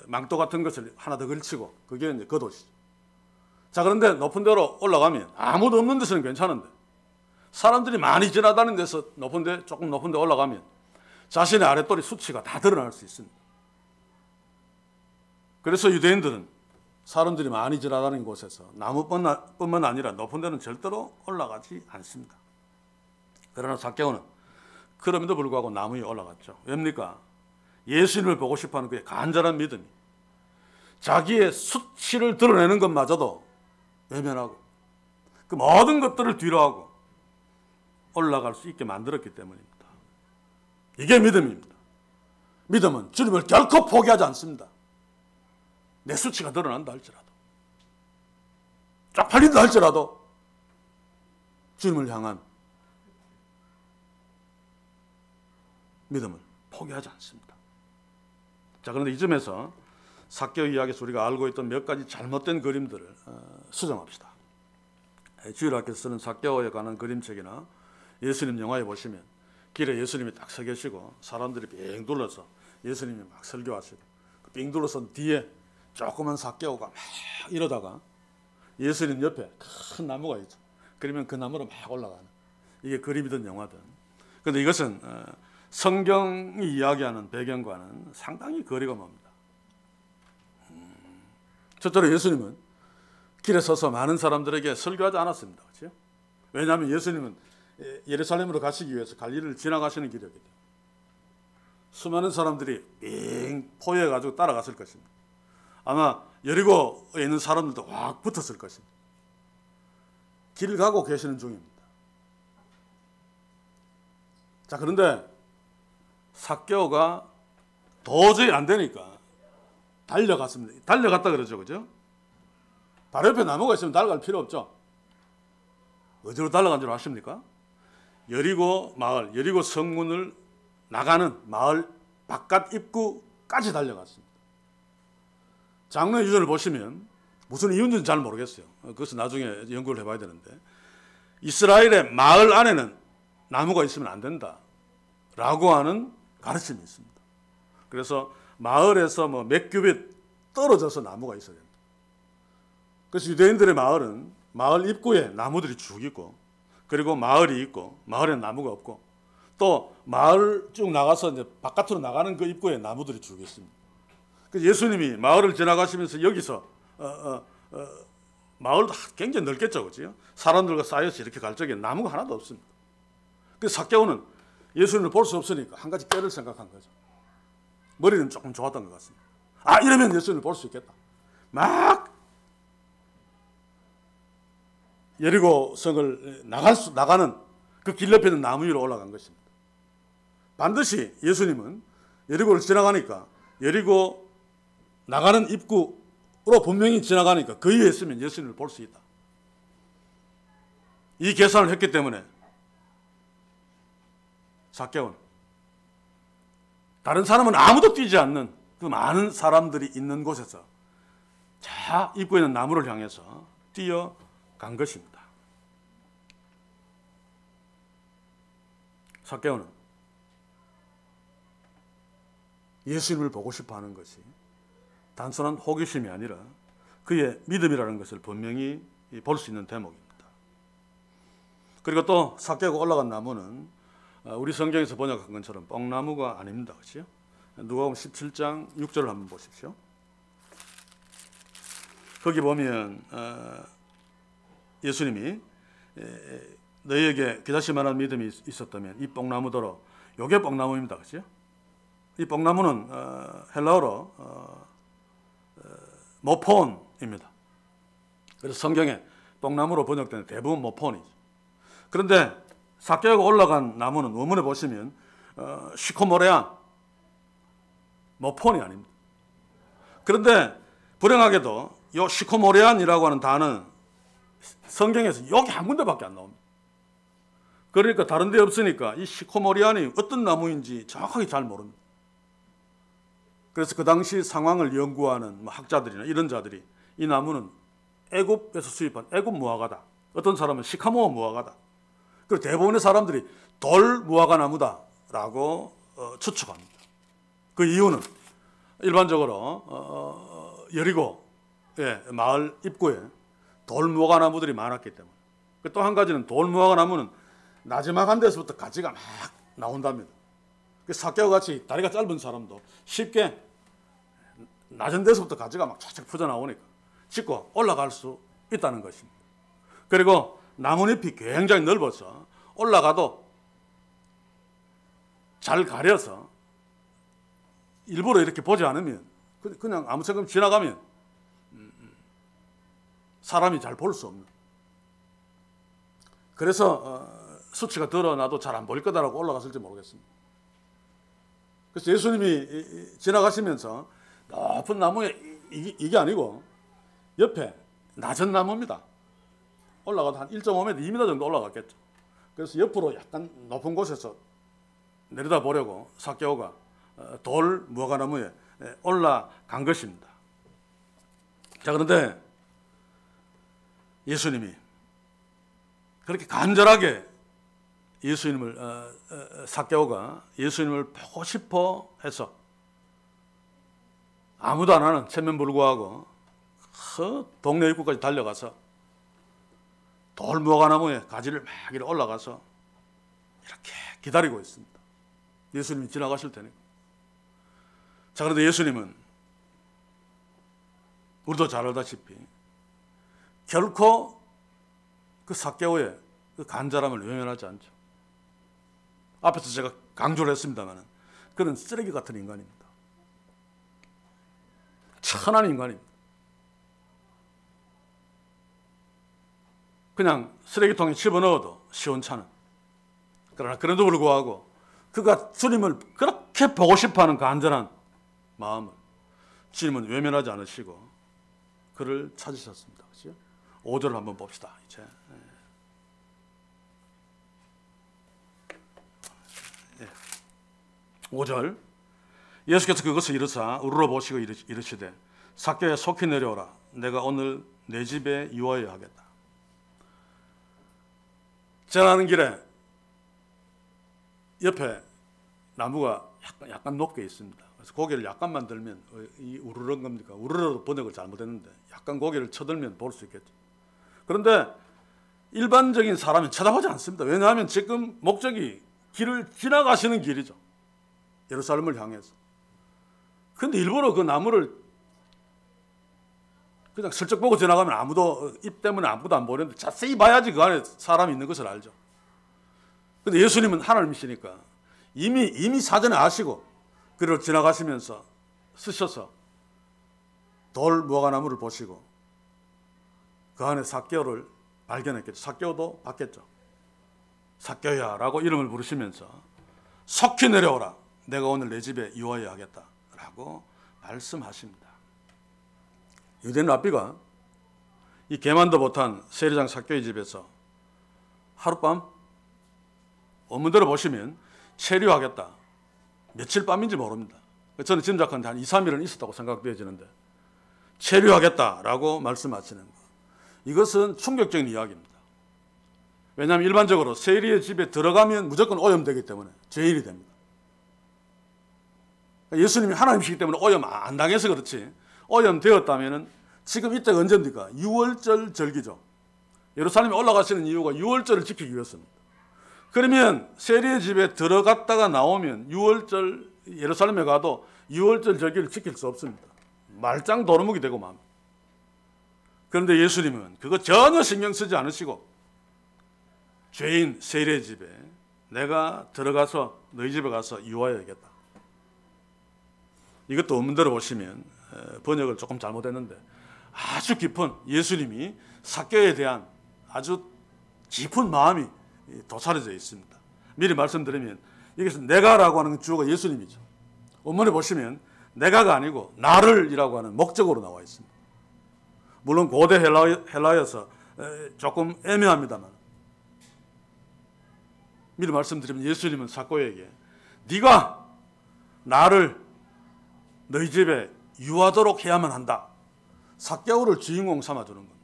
망토 같은 것을 하나 더 걸치고 그게 이제 겉옷이죠. 자, 그런데 높은 데로 올라가면 아무도 없는 데서는 괜찮은데 사람들이 많이 지나다니는 데서 조금 높은 데 올라가면 자신의 아랫도리 수치가 다 드러날 수 있습니다. 그래서 유대인들은 사람들이 많이 지나다니는 곳에서 나무뿐만 아니라 높은 데는 절대로 올라가지 않습니다. 그러나 삭개오는 그럼에도 불구하고 나무 위에 올라갔죠. 왜입니까? 예수님을 보고 싶어하는 그의 간절한 믿음이 자기의 수치를 드러내는 것마저도 외면하고 그 모든 것들을 뒤로하고 올라갈 수 있게 만들었기 때문입니다. 이게 믿음입니다. 믿음은 주님을 결코 포기하지 않습니다. 내 수치가 드러난다 할지라도. 쪽팔린다 할지라도 주님을 향한 믿음을 포기하지 않습니다. 자, 그런데 이 점에서 삭개오 이야기에서 우리가 알고 있던 몇 가지 잘못된 그림들을 수정합시다. 주일학교에서 쓰는 삭개오에 관한 그림책이나 예수님 영화에 보시면 길에 예수님이 딱 서 계시고 사람들이 빙 둘러서 예수님이 막 설교하시고 빙 둘러선 뒤에 조그만 삭개오가 막 이러다가 예수님 옆에 큰 나무가 있죠. 그러면 그 나무로 막 올라가는, 이게 그림이든 영화든. 그런데 이것은 성경이 이야기하는 배경과는 상당히 거리가 멉니다. 첫째로 예수님은 길에 서서 많은 사람들에게 설교하지 않았습니다. 그렇죠? 왜냐하면 예수님은 예루살렘으로 가시기 위해서 갈릴리를 지나가시는 길이었기 때문에 수많은 사람들이 빙 포위해가지고 따라갔을 것입니다. 아마 여리고에 있는 사람들도 확 붙었을 것입니다. 길을 가고 계시는 중입니다. 자, 그런데 삭개오가 도저히 안 되니까 달려갔습니다. 달려갔다 그러죠, 그죠? 바로 옆에 나무가 있으면 달려갈 필요 없죠. 어디로 달려간 줄 아십니까? 여리고 마을, 여리고 성문을 나가는 마을 바깥 입구까지 달려갔습니다. 장로의 유전을 보시면 무슨 이유인지는 잘 모르겠어요. 그것은 나중에 연구를 해봐야 되는데, 이스라엘의 마을 안에는 나무가 있으면 안 된다라고 하는 가르침이 있습니다. 그래서 마을에서 몇 규빗 떨어져서 나무가 있어야 됩니다. 그래서 유대인들의 마을은 마을 입구에 나무들이 쭉 있고, 그리고 마을이 있고, 마을에는 나무가 없고, 또 마을 쭉 나가서 이제 바깥으로 나가는 그 입구에 나무들이 쭉 있습니다. 그래서 예수님이 마을을 지나가시면서 여기서 마을도 굉장히 넓겠죠, 그렇죠? 사람들과 쌓여서 이렇게 갈 적에 나무가 하나도 없습니다. 그래서 삭개오는 예수님을 볼 수 없으니까 한 가지 깨를 생각한 거죠. 머리는 조금 좋았던 것 같습니다. 아, 이러면 예수님을 볼 수 있겠다. 막 여리고 성을 나가는 그 길 옆에 있는 나무 위로 올라간 것입니다. 반드시 예수님은 여리고를 지나가니까, 여리고 나가는 입구로 분명히 지나가니까 그 위에 있으면 예수님을 볼 수 있다. 이 계산을 했기 때문에 삭개오는 다른 사람은 아무도 뛰지 않는 그 많은 사람들이 있는 곳에서 자 입구에 있는 나무를 향해서 뛰어간 것입니다. 삭개오는 예수님을 보고 싶어하는 것이 단순한 호기심이 아니라 그의 믿음이라는 것을 분명히 볼 수 있는 대목입니다. 그리고 또 삭개오가 올라간 나무는 우리 성경에서 번역한 것처럼 뽕나무가 아닙니다. 그렇죠? 누가복음 17장 6절을 한번 보십시오. 거기 보면 예수님이 너희에게 기다실 만한 믿음이 있었다면 이 뽕나무더러, 요게 뽕나무입니다. 그렇죠? 이 뽕나무는 헬라어로 모폰입니다. 그래서 성경에 뽕나무로 번역되는 대부분 모폰이죠. 그런데 삭개오가 올라간 나무는 원문에 보시면 시코모레안, 모폰이 아닙니다. 그런데 불행하게도 이 시코모레안이라고 하는 단어는 성경에서 여기 한 군데밖에 안 나옵니다. 그러니까 다른 데 없으니까 이 시코모레안이 어떤 나무인지 정확하게 잘 모릅니다. 그래서 그 당시 상황을 연구하는 학자들이나 이런 자들이 이 나무는 애굽에서 수입한 애굽 무화과다, 어떤 사람은 시카모아 무화과다, 그리고 대부분의 사람들이 돌 무화과 나무다라고 추측합니다. 그 이유는 일반적으로 여리고의 마을 입구에 돌 무화과 나무들이 많았기 때문에. 또 한 가지는 돌 무화과 나무는 나지막한 데서부터 가지가 막 나온답니다. 삭개오 같이 다리가 짧은 사람도 쉽게 낮은 데서부터 가지가 막 쫙쫙 퍼져 나오니까 짚고 올라갈 수 있다는 것입니다. 그리고 나뭇잎이 굉장히 넓어서 올라가도 잘 가려서 일부러 이렇게 보지 않으면 그냥 아무 생각 없이 지나가면 사람이 잘 볼 수 없는. 그래서 수치가 드러나도 잘 안 보일 거다라고 올라갔을지 모르겠습니다. 그래서 예수님이 지나가시면서 높은 나무에 이게 아니고 옆에 낮은 나무입니다. 올라가도 한 1.5m, 2m 정도 올라갔겠죠. 그래서 옆으로 약간 높은 곳에서 내려다 보려고 삭개오가 돌 무화과나무에 올라간 것입니다. 자, 그런데 예수님이 그렇게 간절하게 삭개오가 예수님을 보고 싶어 해서 아무도 안 하는 천면불구하고 그 동네 입구까지 달려가서 돌 무화과나무에 가지를 막 이렇게 올라가서 이렇게 기다리고 있습니다. 예수님이 지나가실 테니까. 자, 그런데 예수님은 우리도 잘 알다시피 결코 그 삭개오의 그 간절함을 외면하지 않죠. 앞에서 제가 강조를 했습니다만 그는 쓰레기 같은 인간입니다. 천한 인간입니다. 그냥 쓰레기통에 집어넣어도 시원찮은. 그러나 그래도 불구하고 그가 주님을 그렇게 보고 싶어하는 간절한 마음을 주님은 외면하지 않으시고 그를 찾으셨습니다. 그렇죠? 5절을 한번 봅시다. 이제 5절 예수께서 그것을 이르사 우러러 보시고 이르시되 삭개오야 속히 내려오라. 내가 오늘 내 집에 유하여 하겠다. 지나가는 길에 옆에 나무가 약간 높게 있습니다. 그래서 고개를 약간만 들면 이 우르르는 겁니까? 우르르 번역을 잘못했는데 약간 고개를 쳐들면 볼 수 있겠죠. 그런데 일반적인 사람은 쳐다보지 않습니다. 왜냐하면 지금 목적이 길을 지나가시는 길이죠. 예루살렘을 향해서. 근데 일부러 그 나무를 그냥 슬쩍 보고 지나가면 아무도 입 때문에 아무도 안 보는데 자세히 봐야지 그 안에 사람이 있는 것을 알죠. 근데 예수님은 하나님이시니까 이미 사전에 아시고 그를 지나가시면서 쓰셔서 돌 무화과나무를 보시고 그 안에 삭개오를 발견했겠죠. 삭개오도 봤겠죠. 삭개오야 라고 이름을 부르시면서 속히 내려오라. 내가 오늘 내 집에 유하여 하겠다 라고 말씀하십니다. 유대인 랍비가 이 개만도 못한 세리장 삭개오의 집에서 하룻밤 원문대로 보시면 체류하겠다. 며칠 밤인지 모릅니다. 저는 짐작하는데 한 2, 3일은 있었다고 생각되어지는데 체류하겠다라고 말씀하시는 것. 이것은 충격적인 이야기입니다. 왜냐하면 일반적으로 세리의 집에 들어가면 무조건 오염되기 때문에 죄인이 됩니다. 예수님이 하나님이시기 때문에 오염 안 당해서 그렇지 오염되었다면 지금 이때가 언제입니까? 6월절 절기죠. 예루살렘에 올라가시는 이유가 6월절을 지키기 위해서입니다. 그러면 세리의 집에 들어갔다가 나오면 6월절 예루살렘에 가도 6월절 절기를 지킬 수 없습니다. 말짱 도루묵이 되고 맙니다. 그런데 예수님은 그거 전혀 신경 쓰지 않으시고 죄인 세리의 집에 내가 들어가서 너희 집에 가서 유하여야겠다. 이것도 원문대로 보시면 번역을 조금 잘못했는데 아주 깊은 예수님이 삭개오에 대한 아주 깊은 마음이 도사려져 있습니다. 미리 말씀드리면 여기서 내가라고 하는 주어가 예수님이죠. 원문에 보시면 내가가 아니고 나를이라고 하는 목적으로 나와 있습니다. 물론 고대 헬라여서 조금 애매합니다만 미리 말씀드리면 예수님은 삭개오에게 네가 나를 너희 집에 유하도록 해야만 한다. 삭개오를 주인공 삼아주는 겁니다.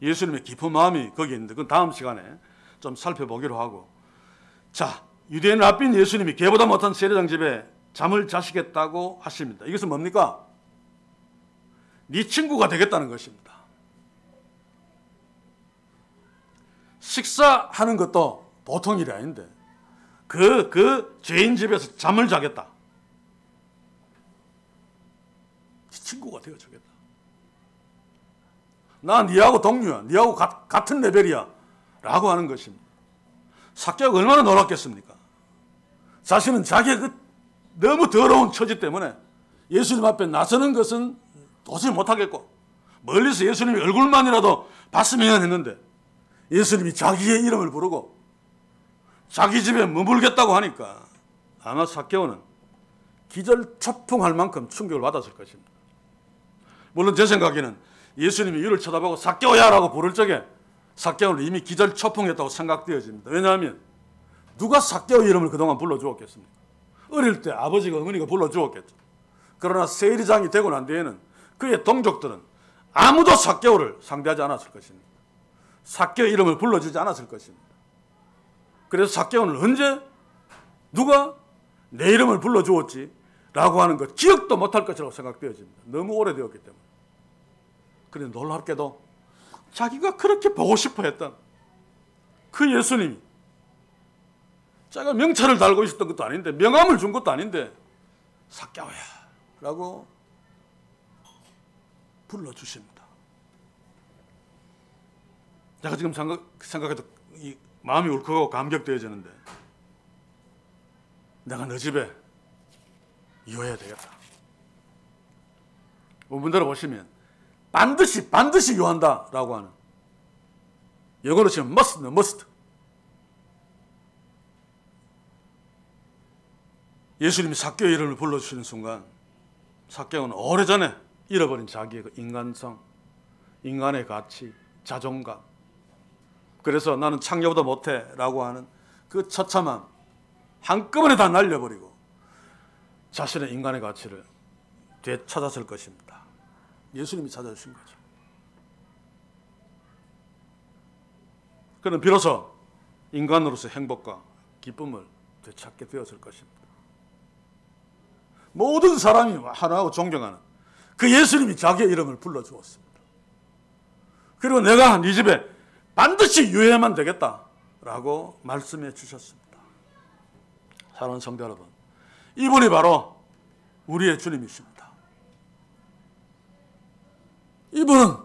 예수님의 깊은 마음이 거기 있는데 그건 다음 시간에 좀 살펴보기로 하고 자 유대인 랍비인 예수님이 개보다 못한 세리장 집에 잠을 자시겠다고 하십니다. 이것은 뭡니까? 네 친구가 되겠다는 것입니다. 식사하는 것도 보통 일이 아닌데 그 죄인 집에서 잠을 자겠다. 네 친구가 되어주겠다. 나 니하고 동료야. 니하고 같은 레벨이야. 라고 하는 것입니다. 삭개오가 얼마나 놀랐겠습니까? 자신은 자기의 그 너무 더러운 처지 때문에 예수님 앞에 나서는 것은 도저히 못하겠고 멀리서 예수님의 얼굴만이라도 봤으면 했는데 예수님이 자기의 이름을 부르고 자기 집에 머물겠다고 하니까 아마 삭개오는 기절초풍할 만큼 충격을 받았을 것입니다. 물론 제 생각에는 예수님이 이를 쳐다보고 삭개오야라고 부를 적에 삭개오는 이미 기절초풍했다고 생각되어집니다. 왜냐하면 누가 삭개오 이름을 그동안 불러주었겠습니까? 어릴 때 아버지가 어머니가 불러주었겠죠. 그러나 세리장이 되고 난 뒤에는 그의 동족들은 아무도 삭개오를 상대하지 않았을 것입니다. 삭개오 이름을 불러주지 않았을 것입니다. 그래서 삭개오는 언제 누가 내 이름을 불러주었지? 라고 하는 것 기억도 못할 것이라고 생각되어집니다. 너무 오래되었기 때문에. 그런데 놀랍게도 자기가 그렇게 보고 싶어 했던 그 예수님이 자기가 명찰을 달고 있었던 것도 아닌데 명함을 준 것도 아닌데 삭개오야 라고 불러주십니다. 제가 지금 생각해도 이 마음이 울컥하고 감격되어지는데 내가 너 집에 이어야 되겠다. 본문대로 보시면 반드시 요한다라고 하는 영어로 치면 must. 예수님이 삭개오 이름을 불러주시는 순간 삭개오는 오래전에 잃어버린 자기의 그 인간성, 인간의 가치, 자존감, 그래서 나는 창녀보다 못해 라고 하는 그 처참함 한꺼번에 다 날려버리고 자신의 인간의 가치를 되찾았을 것입니다. 예수님이 찾아주신 거죠. 그는 비로소 인간으로서 행복과 기쁨을 되찾게 되었을 것입니다. 모든 사람이 하나하고 존경하는 그 예수님이 자기의 이름을 불러주었습니다. 그리고 내가 네 집에 반드시 유해만 되겠다라고 말씀해 주셨습니다. 사랑하는 성도 여러분, 이분이 바로 우리의 주님이십니다. 이분은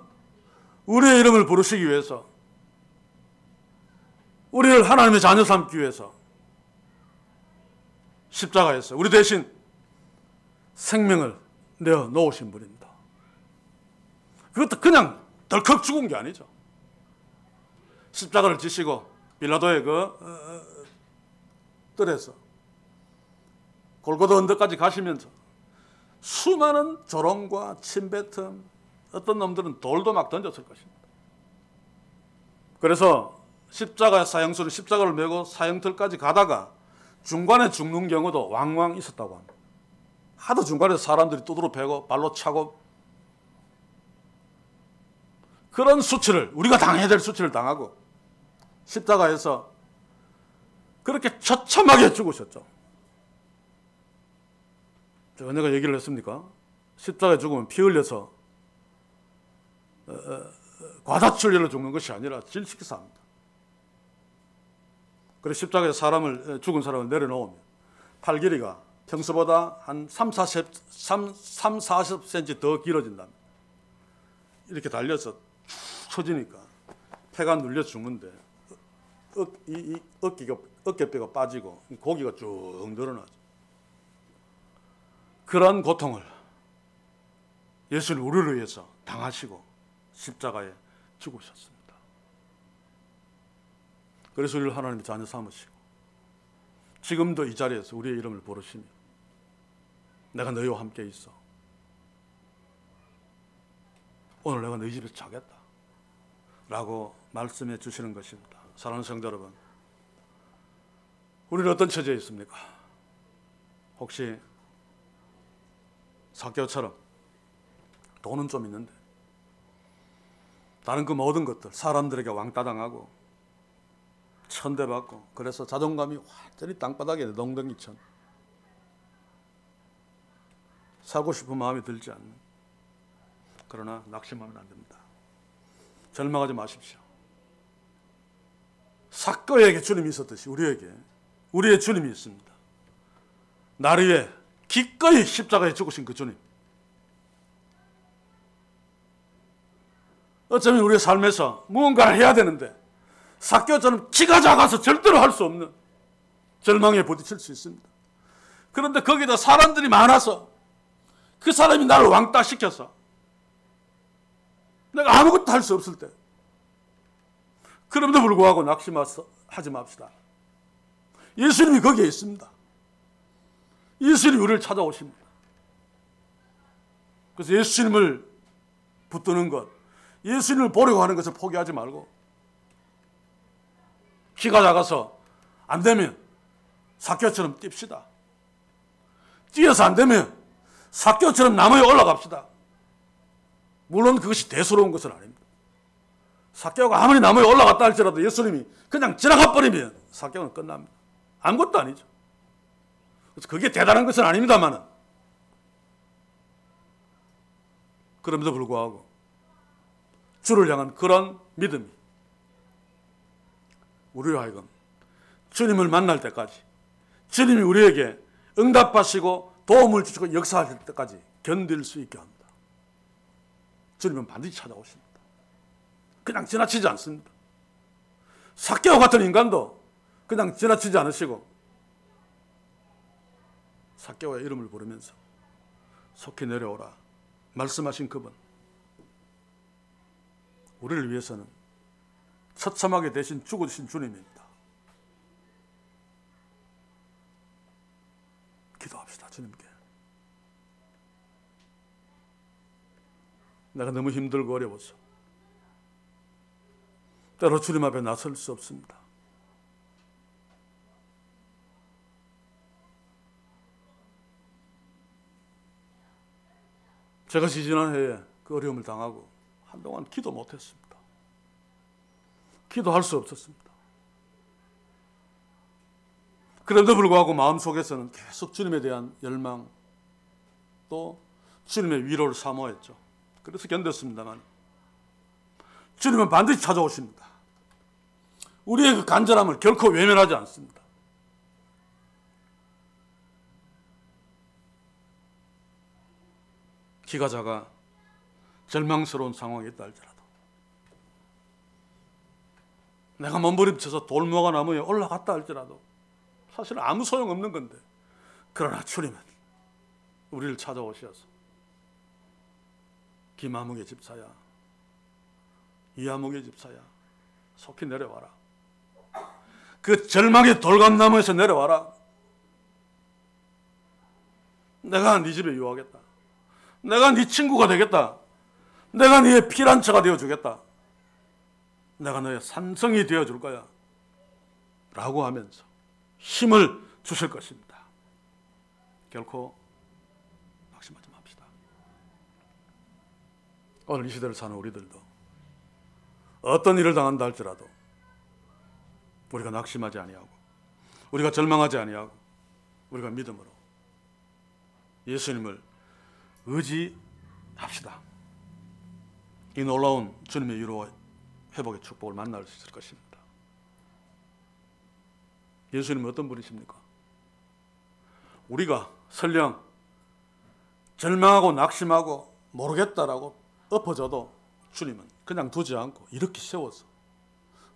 우리의 이름을 부르시기 위해서, 우리를 하나님의 자녀 삼기 위해서 십자가에서 우리 대신 생명을 내어 놓으신 분입니다. 그것도 그냥 덜컥 죽은 게 아니죠. 십자가를 지시고 빌라도의 그 뜰에서 골고다 언덕까지 가시면서 수많은 조롱과 침뱉음, 어떤 놈들은 돌도 막 던졌을 것입니다. 그래서 십자가 사형수는 십자가를 메고 사형틀까지 가다가 중간에 죽는 경우도 왕왕 있었다고 합니다. 하도 중간에서 사람들이 두드러 패고 발로 차고 그런 수치를, 우리가 당해야 될 수치를 당하고 십자가에서 그렇게 처참하게 죽으셨죠. 제가 내가 얘기를 했습니까? 십자가에 죽으면 피 흘려서 과다출혈로 죽는 것이 아니라 질식해서 합니다. 그래서 십자가에 죽은 사람을 내려놓으면 팔 길이가 평소보다 한 40cm 더 길어진답니다. 이렇게 달려서 쭉 쳐지니까 폐가 눌려 죽는데 어깨뼈가 빠지고 고기가 쭉 늘어나죠. 그런 고통을 예수는 우리를 위해서 당하시고 십자가에 죽으셨습니다. 그래서 우리를 하나님의 자녀 삼으시고 지금도 이 자리에서 우리의 이름을 부르시며 내가 너희와 함께 있어. 오늘 내가 너희 집에 자겠다 라고 말씀해 주시는 것입니다. 사랑하는 성도 여러분, 우리는 어떤 처지에 있습니까? 혹시 삭개오처럼 돈은 좀 있는데 다른 그 모든 것들, 사람들에게 왕따당하고 천대받고 그래서 자존감이 완전히 땅바닥에 엉덩이천, 살고 싶은 마음이 들지 않는, 그러나 낙심하면 안 됩니다. 절망하지 마십시오. 삭개오에게 주님이 있었듯이 우리의 주님이 있습니다. 나를 위해 기꺼이 십자가에 죽으신 그 주님. 어쩌면 우리의 삶에서 무언가를 해야 되는데 삭개오처럼 키가 작아서 절대로 할 수 없는 절망에 부딪힐 수 있습니다. 그런데 거기다 사람들이 많아서 그 사람이 나를 왕따시켜서 내가 아무것도 할 수 없을 때, 그럼에도 불구하고 낙심하지 맙시다. 예수님이 거기에 있습니다. 예수님이 우리를 찾아오십니다. 그래서 예수님을 붙드는 것, 예수님을 보려고 하는 것을 포기하지 말고, 키가 작아서 안 되면 삭개오처럼 뜁시다. 뛰어서 안 되면 삭개오처럼 나무에 올라갑시다. 물론 그것이 대수로운 것은 아닙니다. 삭개오가 아무리 나무에 올라갔다 할지라도 예수님이 그냥 지나가 버리면 삭개오는 끝납니다. 아무것도 아니죠. 그래서 그게 대단한 것은 아닙니다만, 그럼에도 불구하고 주를 향한 그런 믿음이 우리로 하여금 주님을 만날 때까지, 주님이 우리에게 응답하시고 도움을 주시고 역사하실 때까지 견딜 수 있게 합니다. 주님은 반드시 찾아오십니다. 그냥 지나치지 않습니다. 삭개오 같은 인간도 그냥 지나치지 않으시고 삭개오의 이름을 부르면서 속히 내려오라 말씀하신 그분, 우리를 위해서는 처참하게 대신 죽으신 주님입니다. 기도합시다. 주님께. 내가 너무 힘들고 어려워서 때로 주님 앞에 나설 수 없습니다. 제가 지지난 해에 그 어려움을 당하고 한동안 기도 못했습니다. 기도할 수 없었습니다. 그럼에도 불구하고 마음속에서는 계속 주님에 대한 열망, 또 주님의 위로를 사모했죠. 그래서 견뎠습니다만 주님은 반드시 찾아오십니다. 우리의 그 간절함을 결코 외면하지 않습니다. 키가 작아 절망스러운 상황이 있다 할지라도, 내가 몸부림쳐서 돌무화과 나무에 올라갔다 할지라도 사실은 아무 소용없는 건데, 그러나 주님은 우리를 찾아오셔서 김아무개 집사야, 이아무개 집사야, 속히 내려와라. 그 절망의 돌감나무에서 내려와라. 내가 네 집에 유하겠다. 내가 네 친구가 되겠다. 내가 네의 피난처가 되어주겠다. 내가 너의 산성이 되어줄 거야. 라고 하면서 힘을 주실 것입니다. 결코 낙심하지 맙시다. 오늘 이 시대를 사는 우리들도 어떤 일을 당한다 할지라도 우리가 낙심하지 아니하고, 우리가 절망하지 아니하고, 우리가 믿음으로 예수님을 의지합시다. 이 놀라운 주님의 위로와 회복의 축복을 만날 수 있을 것입니다. 예수님은 어떤 분이십니까? 우리가 설령 절망하고 낙심하고 모르겠다라고 엎어져도 주님은 그냥 두지 않고 이렇게 세워서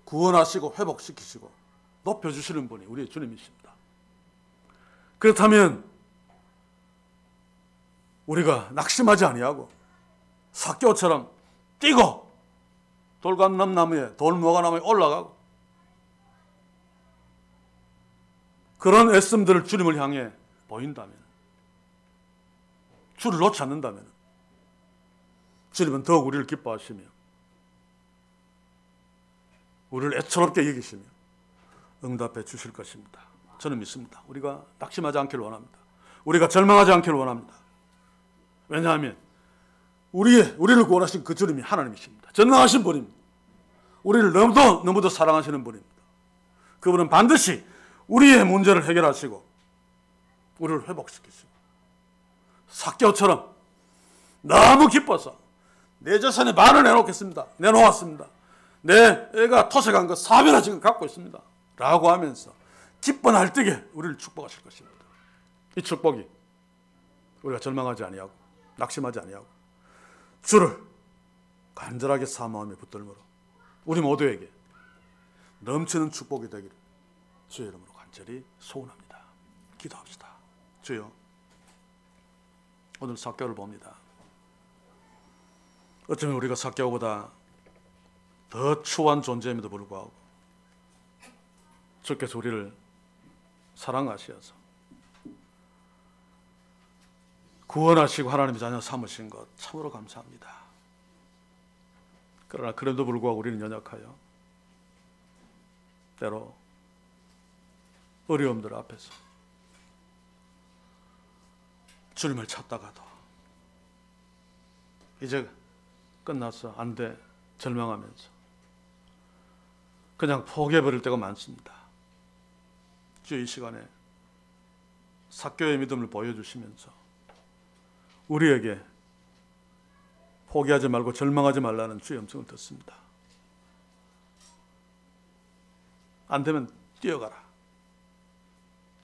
구원하시고 회복시키시고 높여주시는 분이 우리의 주님이십니다. 그렇다면 우리가 낙심하지 아니하고 삭개오처럼 뛰고 돌감나무에, 돌무화과나무에 올라가고 그런 애씀들을 주님을 향해 보인다면, 주를 놓지 않는다면 주님은 더욱 우리를 기뻐하시며 우리를 애처롭게 여기시며 응답해 주실 것입니다. 저는 믿습니다. 우리가 낙심하지 않기를 원합니다. 우리가 절망하지 않기를 원합니다. 왜냐하면 우리를 구원하신 그 주님이 하나님이십니다. 전능하신 분입니다. 우리를 너무도 사랑하시는 분입니다. 그분은 반드시 우리의 문제를 해결하시고 우리를 회복시키시고 삭개오처럼 너무 기뻐서 내 재산의 반을 내놓았습니다. 내 애가 토색한 거 4배나 지금 갖고 있습니다. 라고 하면서 기뻐 날뛰게 우리를 축복하실 것입니다. 이 축복이 우리가 절망하지 아니하고 낙심하지 아니하고 주를 간절하게 사모하며 붙들므로 우리 모두에게 넘치는 축복이 되기를 주의 이름으로 간절히 소원합니다. 기도합시다. 주여, 오늘 삭개오를 봅니다. 어쩌면 우리가 삭개오보다 더 추한 존재임에도 불구하고 주께서 우리를 사랑하셔서 구원하시고 하나님의 자녀 삼으신 것 참으로 감사합니다. 그러나 그럼에도 불구하고 우리는 연약하여 때로 어려움들 앞에서 주님을 찾다가도 이제 끝났어, 안 돼, 절망하면서 그냥 포기해버릴 때가 많습니다. 주 이 시간에 삭개의 믿음을 보여주시면서 우리에게 포기하지 말고 절망하지 말라는 주의 음성을 듣습니다. 안 되면 뛰어가라.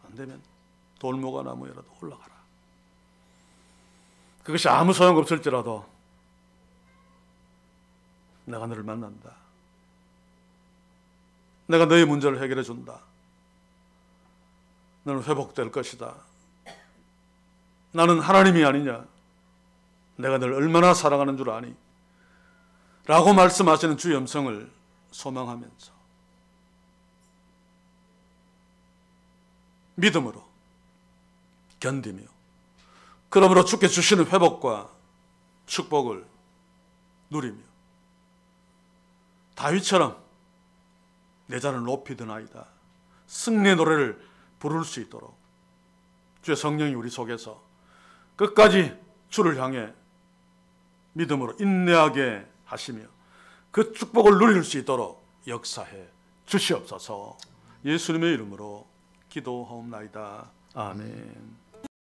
안 되면 돌무화 나무에라도 올라가라. 그것이 아무 소용없을지라도 내가 너를 만난다. 내가 너의 문제를 해결해 준다. 너는 회복될 것이다. 나는 하나님이 아니냐. 내가 너를 얼마나 사랑하는 줄 아니? 라고 말씀하시는 주의 음성을 소망하면서 믿음으로 견디며 그러므로 주께 주시는 회복과 축복을 누리며 다윗처럼 내 자를 높이드나이다. 승리의 노래를 부를 수 있도록 주의 성령이 우리 속에서 끝까지 주를 향해 믿음으로 인내하게 하시며 그 축복을 누릴 수 있도록 역사해 주시옵소서. 예수님의 이름으로 기도하옵나이다. 아멘.